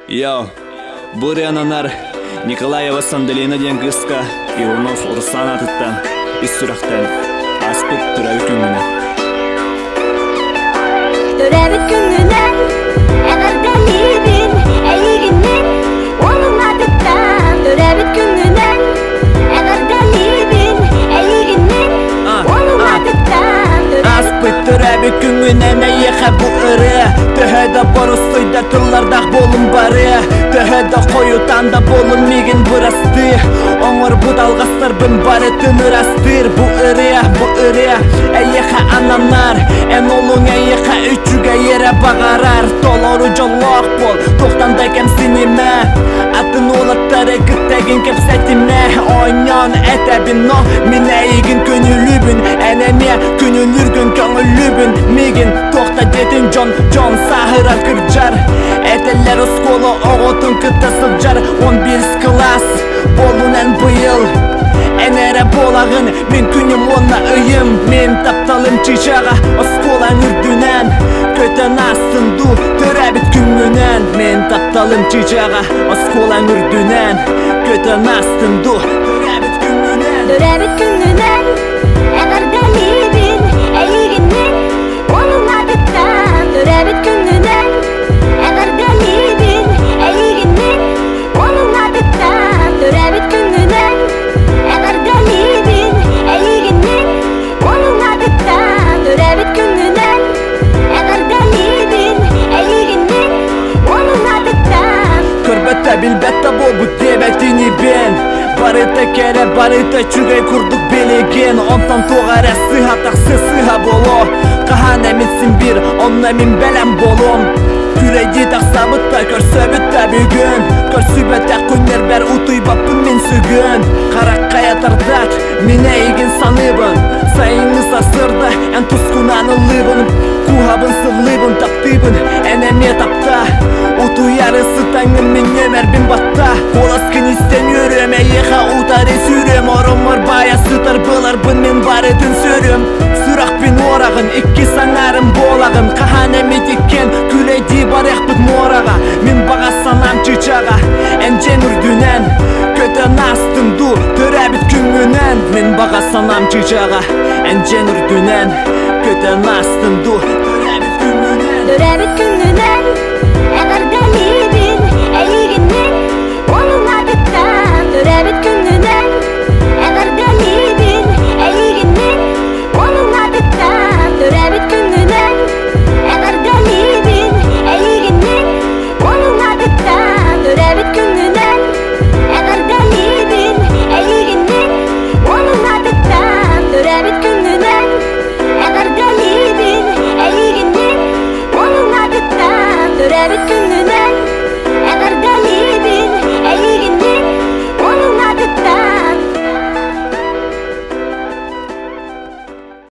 Йо, Бурянанар, Николаева Санделина ден кыска, Иванов Урсан атыттан, Иссурақтан, Аспыт түрәбі күнгінен. Түрәбі күнгінен, әғір дәлебін, әйігінен, оның атыттан. Түрәбі күнгінен, әғір дәлебін, әйігінен, оның атыттан. Аспыт түрәбі күнгінен, әйеға бұ ұры, Төхәді борыстойда тұллардақ болын бары, Төхәді қойутанда болын меген бұрасты. Оңыр бұдалғастар бін бары түнір астыр. Бұ ұры, әйеға ананар, ән олың әйеға үчіге ері бағарар. Толору жоллақ бол, тоқтандай кәм сенеме, атын олаттары күттәген кәп сәтіме. Ойнан әтәбін но, мен әйігін көнілібін, әнәме көніліргін көңілібін. Меген тоқта детін жон сахыра кырджар, әтәлер ұсколы оғытын күтті сылджар. 11 класс болуынан бұйыл, әнәрі болағын, мен күнім онна үйім. Мен тапталым чичаға, ұсколан үрдінен, көтін астынду түрәбіт күнгінен. Мен тапталым чичаға, ұсколан үрдінен, көтін астынду түрәбіт күнгінен. Түрәбіт күнгінен, әғір дәлебін, әйігінен, оның атыттан. Түрәбіт күнгінен, әғір дәлебін, әйігінен, оның атыттан. Түрәбіт күнгінен, әғір дәлебін, әйігінен, оның атыттан. Түрәбіт күнгінен, әғір дәлебін, әйігінен, оның атыттан. Көрбәтті білбәтті бол бұт дебәтіні бен, барыта кәрі, барыта чүгей күрдік белеген. Онтан тоғар әсіға тақсы сыға болу, қахан әмітсін бір, онна мен бәләм болуым. Күрейді тақсабытта, көрсөбітті бүгін, көрсөбітті күнер бәр ұтый бапын мен сүгін. Қараққая тардат, мен әйгін саныбын, сайыңыз асырда, ән тұсқынан ұлыбын. Кухабын сылыбын, таптыбын, әнәме тапта, ұтый арысы таңын мен өмәрбін батта. Қолас кіністен өрім, әйеға ұтары сүрім, орымыр бая сұтар бұлар бұн мен барытын сүрім. Сұрақ бен орағын, ikki саңарым болағын, қахан әмет екен, күлейді баряқ бұд мораға. Мен баға санам чичаға, әнжен үрдінен, көтін астынду түрәбіт күнгінен. Мен баға санам чичаға, әнжен үрдінен, көтін астынду түрәбіт күнгінен.